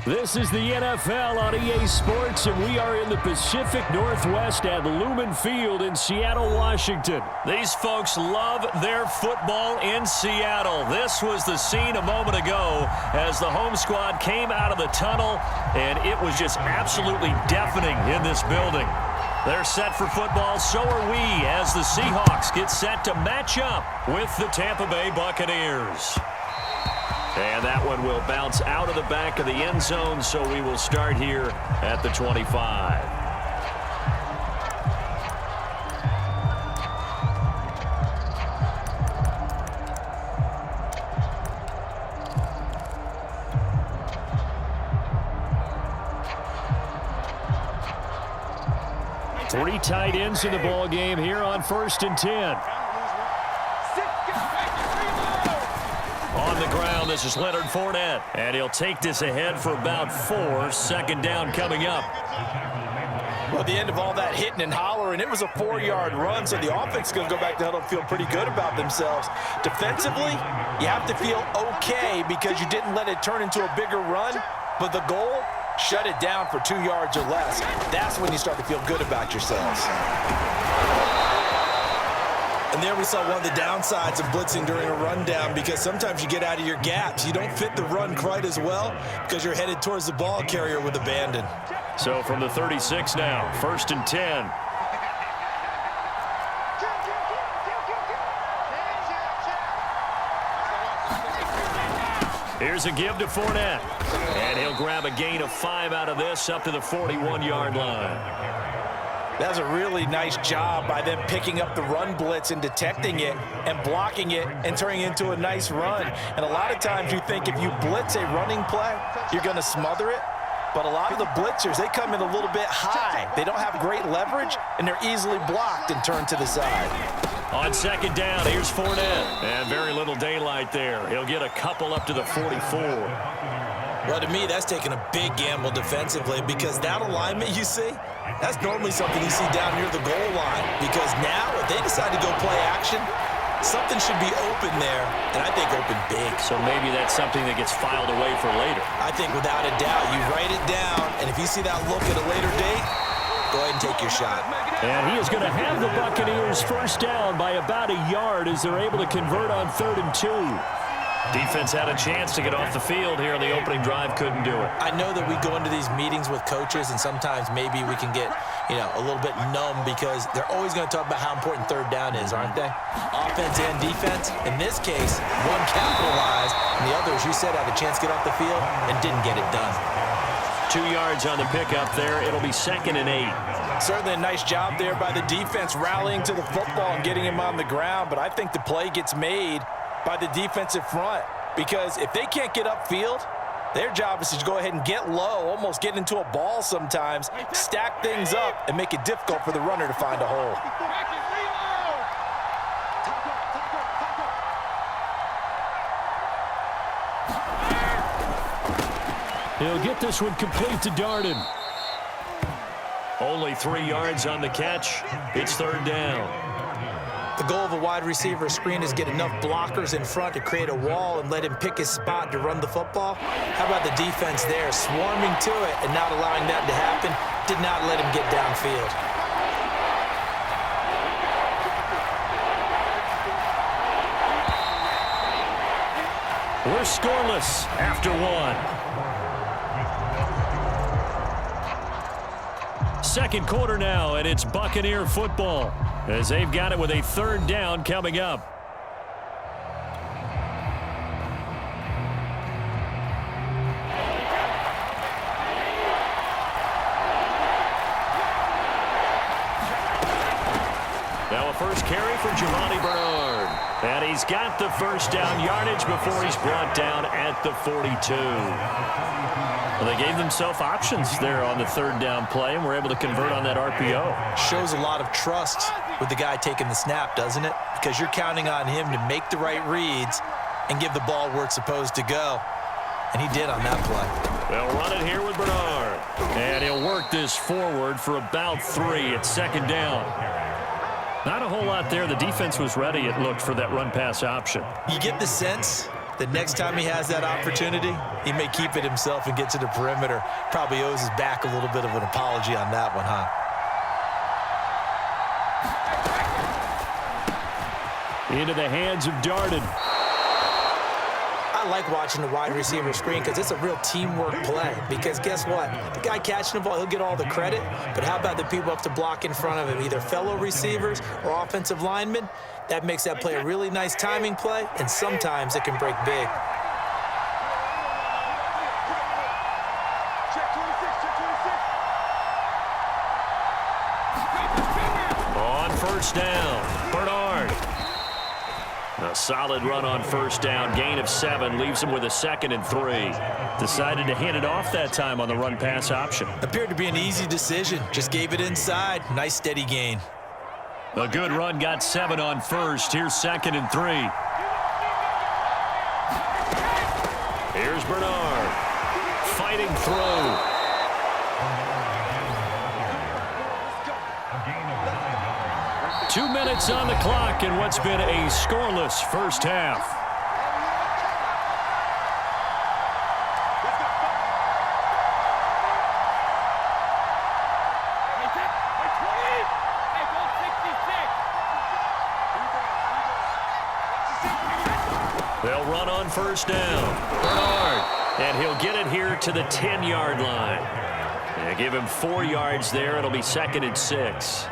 This is the NFL on EA Sports, and we are in the Pacific Northwest at Lumen Field in Seattle, Washington. These folks love their football in Seattle. This was the scene a moment ago as the home squad came out of the tunnel, and it was just absolutely deafening in this building. They're set for football, so are we, as the Seahawks get set to match up with the Tampa Bay Buccaneers. And that one will bounce out of the back of the end zone, so we will start here at the 25. Three tight ends in the ball game here on 1st and 10. On the ground, this is Leonard Fournette. And he'll take this ahead for about 4. 2nd down coming up. Well, at the end of all that hitting and hollering, it was a 4-yard run, so the offense is going to go back to huddle and feel pretty good about themselves. Defensively, you have to feel okay because you didn't let it turn into a bigger run, but the goal, shut it down for 2 yards or less. That's when you start to feel good about yourselves. And there we saw one of the downsides of blitzing during a rundown, because sometimes you get out of your gaps. You don't fit the run quite as well because you're headed towards the ball carrier with abandon. So from the 36 now, 1st and 10. Here's a give to Fournette. And he'll grab a gain of 5 out of this up to the 41-yard line. That's a really nice job by them picking up the run blitz and detecting it and blocking it and turning it into a nice run. And a lot of times you think if you blitz a running play, you're going to smother it. But a lot of the blitzers, they come in a little bit high. They don't have great leverage, and they're easily blocked and turned to the side. On 2nd down, here's Fournette. And very little daylight there. He'll get a couple up to the 44. Well, to me, that's taking a big gamble defensively, because that alignment you see, that's normally something you see down near the goal line. Because now, if they decide to go play action, something should be open there, and I think open big. So maybe that's something that gets filed away for later. I think without a doubt, you write it down, and if you see that look at a later date, go ahead and take your shot. And he is going to have the Buccaneers 1st down by about a yard as they're able to convert on 3rd and 2. Defense had a chance to get off the field here on the opening drive, couldn't do it. I know that we go into these meetings with coaches, and sometimes maybe we can get, a little bit numb, because they're always going to talk about how important 3rd down is, aren't they? Offense and defense. In this case, one capitalized, and the other, as you said, had a chance to get off the field and didn't get it done. 2 yards on the pickup there. It'll be 2nd and 8. Certainly a nice job there by the defense, rallying to the football and getting him on the ground, but I think the play gets made by the defensive front, because if they can't get upfield, their job is to go ahead and get low, almost get into a ball sometimes, stack things up, and make it difficult for the runner to find a hole. He'll get this one complete to Darden. Only 3 yards on the catch. It's 3rd down. The goal of a wide receiver screen is get enough blockers in front to create a wall and let him pick his spot to run the football. How about the defense there, swarming to it and not allowing that to happen? Did not let him get downfield. We're scoreless after 1. 2nd quarter now, and it's Buccaneer football, as they've got it with a 3rd down coming up. Now a first carry for Giovanni Bernard. And he's got the 1st down yardage before he's brought down at the 42. Well, they gave themselves options there on the 3rd down play, and were able to convert on that RPO. Shows a lot of trust with the guy taking the snap, doesn't it? Because you're counting on him to make the right reads and give the ball where it's supposed to go. And he did on that play. They'll run it here with Bernard. And he'll work this forward for about 3 at 2nd down. Not a whole lot there. The defense was ready, it looked, for that run-pass option. You get the sense the next time he has that opportunity, he may keep it himself and get to the perimeter. Probably owes his back a little bit of an apology on that one, huh? Into the hands of Darden. I like watching the wide receiver screen because it's a real teamwork play. Because guess what? The guy catching the ball, he'll get all the credit. But how about the people up to block in front of him, either fellow receivers or offensive linemen? That makes that play a really nice timing play, and sometimes it can break big. On first down, Bernard. A solid run on first down, gain of 7, leaves him with a 2nd and 3. Decided to hand it off that time on the run-pass option. Appeared to be an easy decision. Just gave it inside. Nice steady gain. A good run, got 7 on first. Here's 2nd and 3. Here's Bernard. Fighting through. 2 minutes on the clock in what's been a scoreless first half. They'll run on first down. Bernard. And he'll get it here to the 10-yard line. And give him 4 yards there. It'll be 2nd and 6.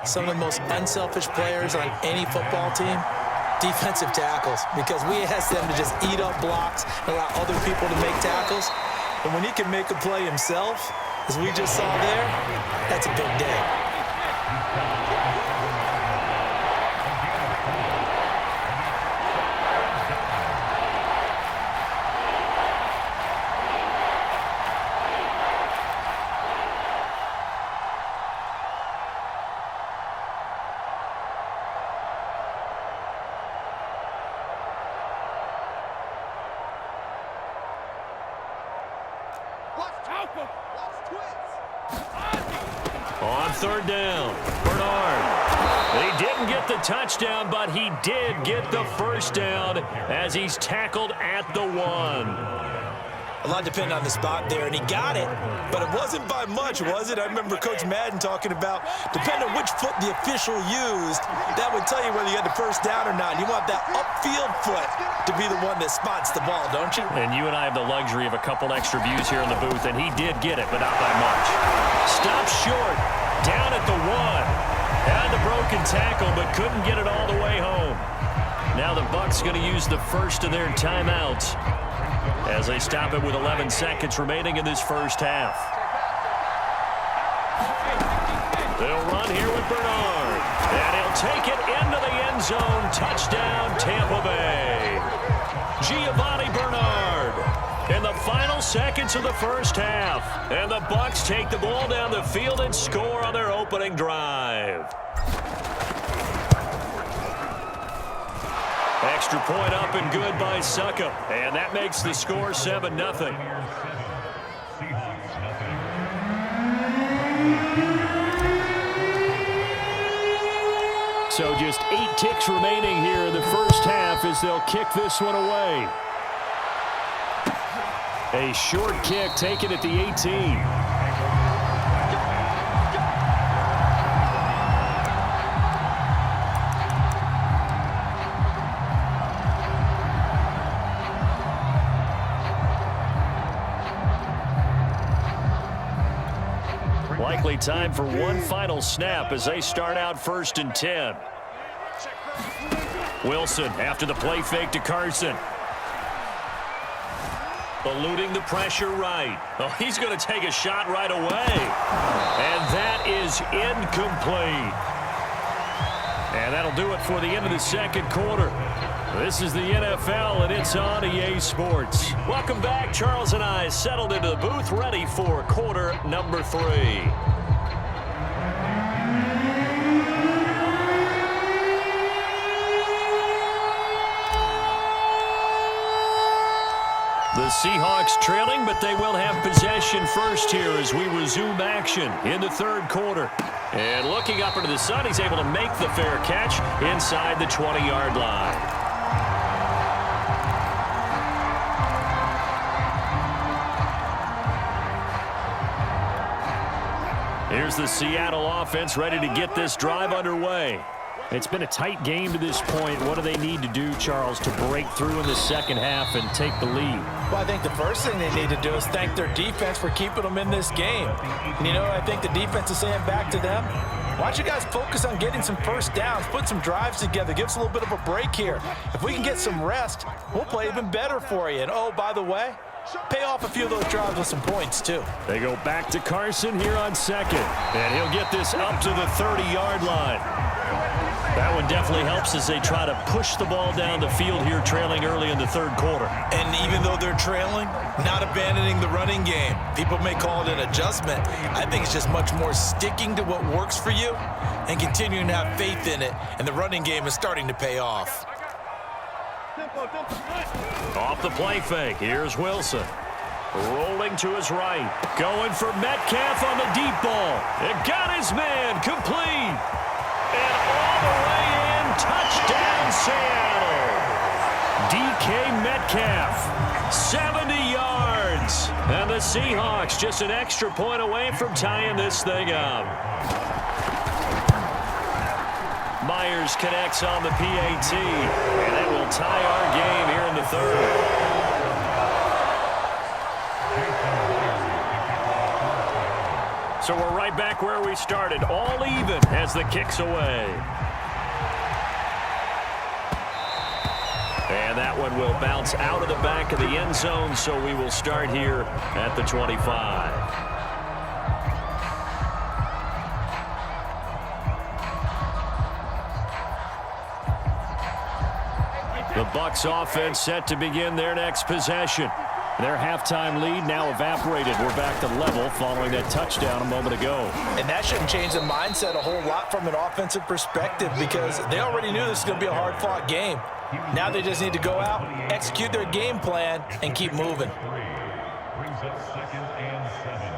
Some of the most unselfish players on any football team, defensive tackles, because we ask them to just eat up blocks and allow other people to make tackles. And when he can make a play himself, as we just saw there, that's a big day. On third down, Bernard. He didn't get the touchdown, but he did get the first down as he's tackled at the 1. A lot depended on the spot there, and he got it, but it wasn't by much, was it? I remember Coach Madden talking about, depending on which foot the official used, that would tell you whether you had the first down or not. You want that upfield foot to be the one that spots the ball, don't you? And you and I have the luxury of a couple extra views here in the booth, and he did get it, but not by much. Stop short, down at the 1. Had the broken tackle, but couldn't get it all the way home. Now the Bucs going to use the first of their timeouts as they stop it with 11 seconds remaining in this first half. They'll run here with Bernard, and he'll take it into the end zone. Touchdown, Tampa Bay. Giovanni Bernard in the final seconds of the first half. And the Bucs take the ball down the field and score on their opening drive. Extra point up and good by Suckup. And that makes the score 7-0. So just 8 ticks remaining here in the first half as they'll kick this one away. A short kick taken at the 18. Likely time for one final snap as they start out 1st and 10. Wilson after the play fake to Carson. Eluding the pressure right. Oh, he's going to take a shot right away. And that is incomplete. And that'll do it for the end of the second quarter. This is the NFL, and it's on EA Sports. Welcome back. Charles and I settled into the booth, ready for quarter number 3. The Seahawks trailing, but they will have possession first here as we resume action in the third quarter. And looking up into the sun, he's able to make the fair catch inside the 20-yard line. Here's the Seattle offense ready to get this drive underway. It's been a tight game to this point. What do they need to do, Charles, to break through in the second half and take the lead? Well, I think the first thing they need to do is thank their defense for keeping them in this game. And, I think the defense is saying back to them, why don't you guys focus on getting some first downs, put some drives together, give us a little bit of a break here. If we can get some rest, we'll play even better for you. And, oh, by the way, pay off a few of those drives with some points, too. They go back to Carson here on second. And he'll get this up to the 30-yard line. That one definitely helps as they try to push the ball down the field here, trailing early in the third quarter. And even though they're trailing, not abandoning the running game. People may call it an adjustment. I think it's just much more sticking to what works for you and continuing to have faith in it. And the running game is starting to pay off. Off the play fake, here's Wilson. Rolling to his right. Going for Metcalf on the deep ball. It got his man, complete. And all the way in, touchdown Seattle. DK Metcalf, 70 yards. And the Seahawks just an extra point away from tying this thing up. Myers connects on the PAT, and it will tie our game here in the third. So we're right back where we started, all even as the kick's away. And that one will bounce out of the back of the end zone, so we will start here at the 25. The Bucs offense set to begin their next possession. Their halftime lead now evaporated. We're back to level following that touchdown a moment ago. And that shouldn't change the mindset a whole lot from an offensive perspective because they already knew this was going to be a hard-fought game. Now they just need to go out, execute their game plan, and keep moving. Brings up 2nd and 7.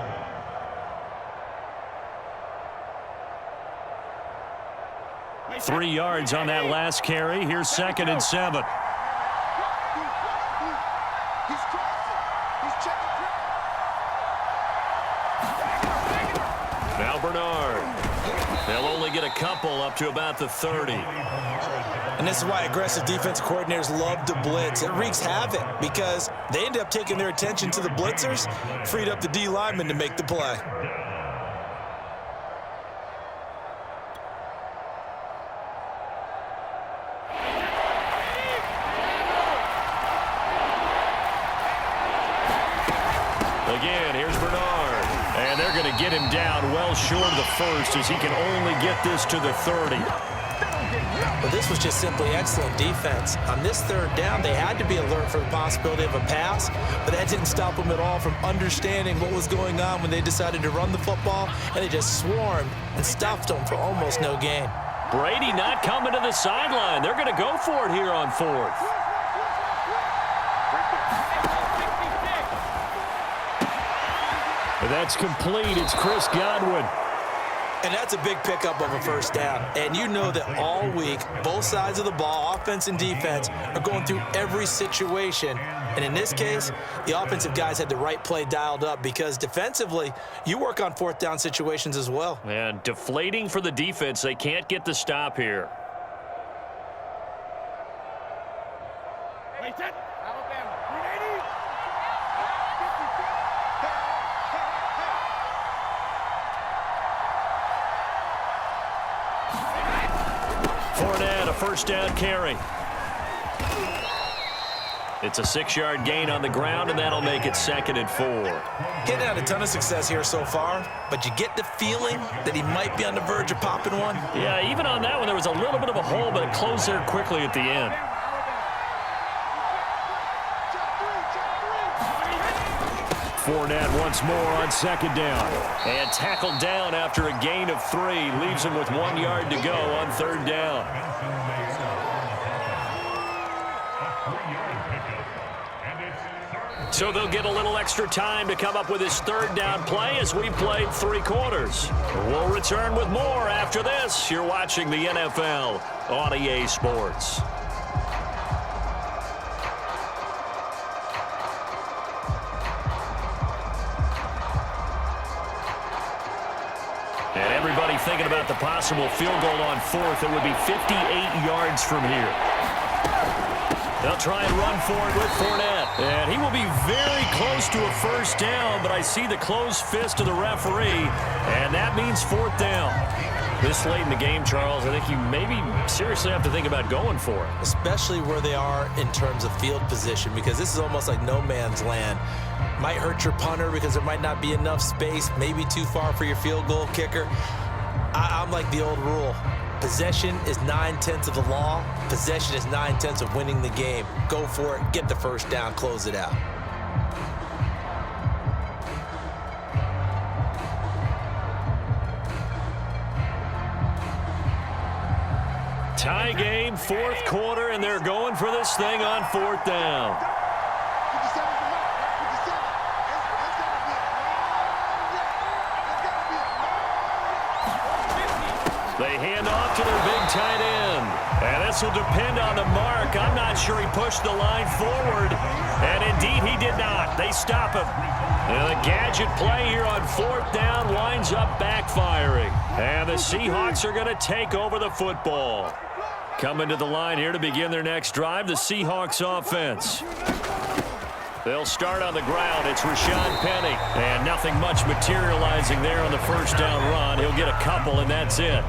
3 yards on that last carry. Here's 2nd and 7. Now Bernard. They'll only get a couple up to about the 30. And this is why aggressive defensive coordinators love to blitz. It wreaks havoc because they end up taking their attention to the blitzers, freed up the D lineman to make the play. Again, here's Bernard. And they're going to get him down well short of the first as he can only get this to the 30. But this was just simply excellent defense. On this third down, they had to be alert for the possibility of a pass, but that didn't stop them at all from understanding what was going on when they decided to run the football, and they just swarmed and stuffed them for almost no gain. Brady not coming to the sideline. They're going to go for it here on 4th. That's complete. It's Chris Godwin. And that's a big pickup of a first down. And you know that all week, both sides of the ball, offense and defense, are going through every situation. And in this case, the offensive guys had the right play dialed up because defensively, you work on 4th down situations as well. And deflating for the defense. They can't get the stop here. Fournette, a first down carry. It's a 6-yard gain on the ground, and that'll make it 2nd and 4. He's had a ton of success here so far, but you get the feeling that he might be on the verge of popping one. Yeah, even on that one, there was a little bit of a hole, but it closed there quickly at the end. Fournette once more on 2nd down. And tackled down after a gain of 3. Leaves him with 1 yard to go on 3rd down. So they'll get a little extra time to come up with his 3rd down play as we played 3 quarters. We'll return with more after this. You're watching the NFL on EA Sports. thinking about the possible field goal on fourth. It would be 58 yards from here. They'll try and run for it with Fournette. And he will be very close to a first down, but I see the closed fist of the referee, and that means fourth down. This late in the game, Charles, I think you maybe seriously have to think about going for it. Especially where they are in terms of field position, because this is almost like no man's land. Might hurt your punter because there might not be enough space, maybe too far for your field goal kicker. I'm like the old rule. Possession is 9/10 of the law. Possession is 9/10 of winning the game. Go for it, get the first down, close it out. Tie game, fourth quarter, and they're going for this thing on fourth down. They hand off to their big tight end. And this will depend on the mark. I'm not sure he pushed the line forward. And indeed, he did not. They stop him. And the gadget play here on fourth down winds up backfiring. And the Seahawks are going to take over the football. Coming to the line here to begin their next drive, the Seahawks offense. They'll start on the ground. It's Rashad Penny. And nothing much materializing there on the first down run. He'll get a couple, and that's it.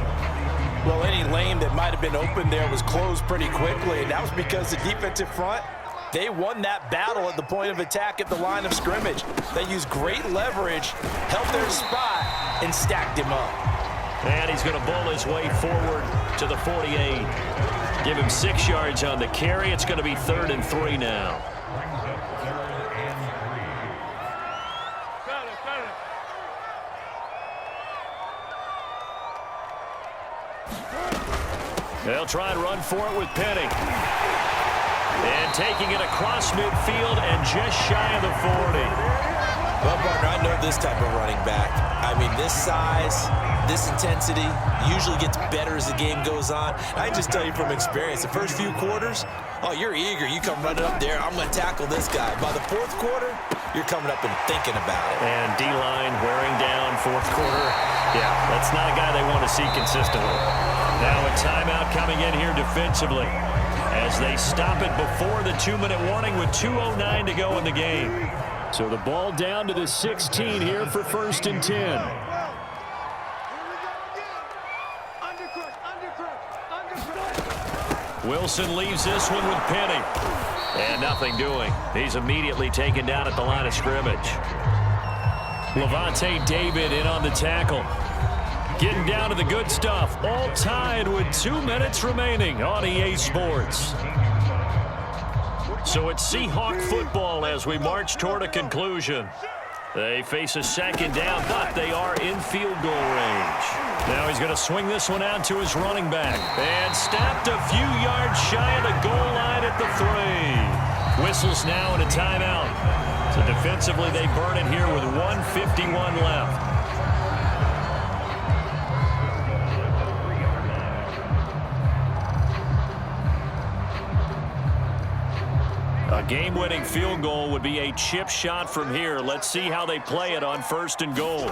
Well, any lane that might have been open there was closed pretty quickly, and that was because the defensive front, they won that battle at the point of attack at the line of scrimmage. They used great leverage, held their spot, and stacked him up. And he's going to bowl his way forward to the 48. Give him 6 yards on the carry. It's going to be 3rd and 3 now. They'll try and run for it with Penny. And taking it across midfield and just shy of the 40. Well, partner, I know this type of running back. I mean, this size, this intensity usually gets better as the game goes on. I can just tell you from experience, the first few quarters, oh, you're eager. You come running up there, I'm going to tackle this guy. By the fourth quarter, you're coming up and thinking about it. And D-line wearing down fourth quarter. Yeah, that's not a guy they want to see consistently. Now a timeout coming in here defensively as they stop it before the 2-minute warning with 2:09 to go in the game. So the ball down to the 16 here for 1st and 10. Wilson leaves this one with Penny. And nothing doing. He's immediately taken down at the line of scrimmage. Levante David in on the tackle. Getting down to the good stuff. All tied with 2 minutes remaining on EA Sports. So it's Seahawk football as we march toward a conclusion. They face a second down, but they are in field goal range. Now he's going to swing this one out to his running back. And stopped a few yards shy of the goal line at the 3. Whistles now and a timeout. So defensively they burn it here with 1:51 left. A game-winning field goal would be a chip shot from here. Let's see how they play it on 1st and goal.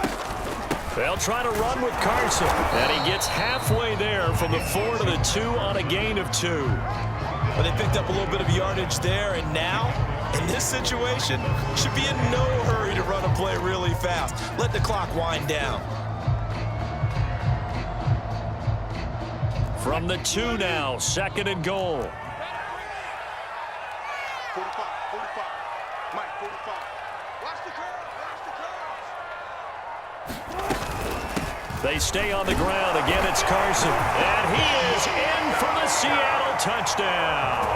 They'll try to run with Carson. And he gets halfway there from the 4 to the 2 on a gain of 2. Well, they picked up a little bit of yardage there, and now, in this situation, should be in no hurry to run a play really fast. Let the clock wind down. From the 2 now, 2nd and goal. 45, 45. Mike, 45. Watch the curve. They stay on the ground. Again, it's Carson. And he is in for the Seattle touchdown.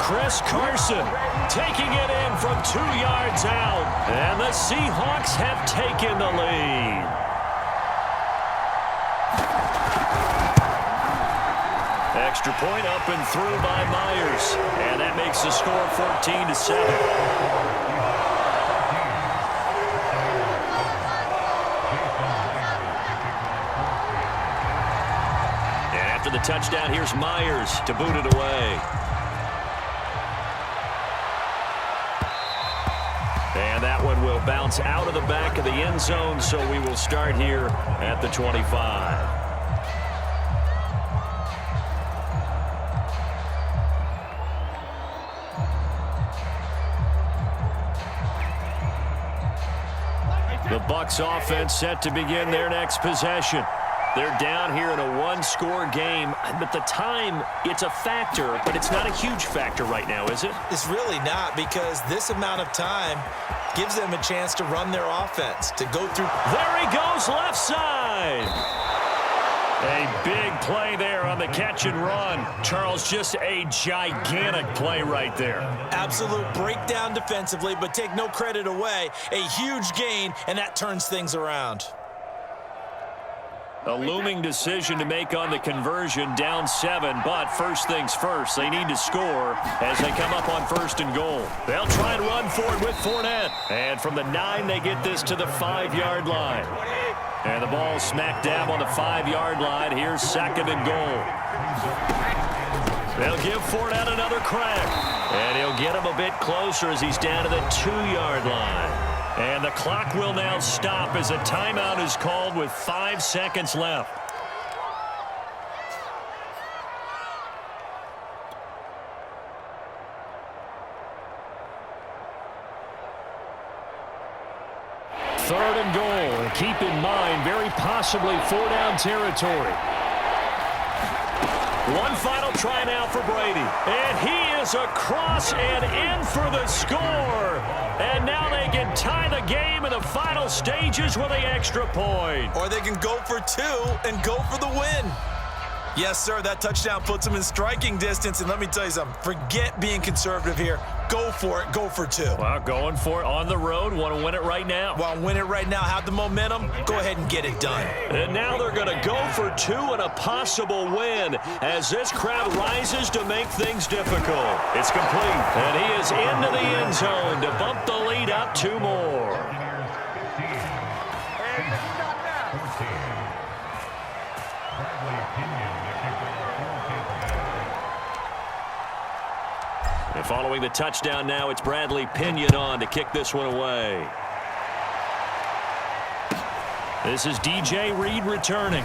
Chris Carson taking it in from 2 yards out. And the Seahawks have taken the lead. Extra point up and through by Myers. And that makes the score 14-7. And after the touchdown, here's Myers to boot it away. And that one will bounce out of the back of the end zone, so we will start here at the 25. The Bucs offense set to begin their next possession. They're down here in a one-score game, but the time, it's a factor, but it's not a huge factor right now, is it? It's really not, because this amount of time gives them a chance to run their offense, to go through. There he goes, left side. A big play there on the catch and run. Charles, just a gigantic play right there. Absolute breakdown defensively, but take no credit away. A huge gain, and that turns things around. A looming decision to make on the conversion, down 7, but first things first, they need to score as they come up on 1st and goal. They'll try and run for it with Fournette. And from the 9, they get this to the 5-yard line. And the ball smack dab on the 5-yard line. Here's 2nd and goal. They'll give Fournette another crack. And he'll get him a bit closer as he's down to the 2-yard line. And the clock will now stop as a timeout is called with 5 seconds left. Third and goal. And keep in mind, very possibly 4-down territory. One final try now for Brady. And he is across and in for the score. And now they can tie the game in the final stages with an extra point. Or they can go for 2 and go for the win. Yes, sir, that touchdown puts them in striking distance. And let me tell you something, forget being conservative here. Go for it. Go for 2. Well, going for it on the road. Want to win it right now. Want to win it right now. Have the momentum. Go ahead and get it done. And now they're going to go for 2 and a possible win as this crowd rises to make things difficult. It's complete. And he is into the end zone to bump the lead up 2 more. And following the touchdown now, it's Bradley Pinion on to kick this one away. This is DJ Reed returning.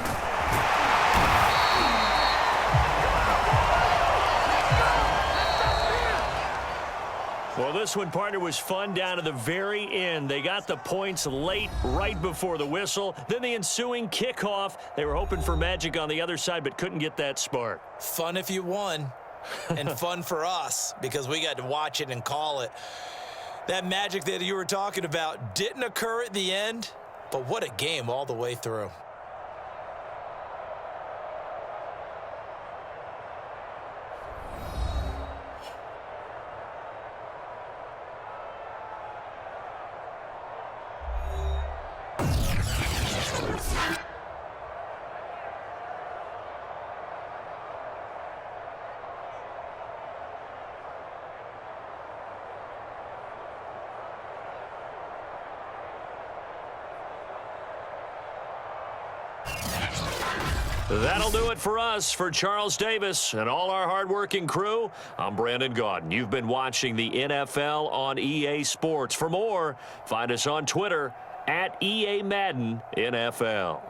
Well, this one, partner, was fun down to the very end. They got the points late, right before the whistle. Then the ensuing kickoff. They were hoping for magic on the other side, but couldn't get that spark. Fun if you won. And fun for us because we got to watch it and call it. That magic that you were talking about didn't occur at the end, but what a game all the way through. That'll do it for us. For Charles Davis and all our hardworking crew, I'm Brandon Gaudin. You've been watching the NFL on EA Sports. For more, find us on Twitter at EA Madden NFL.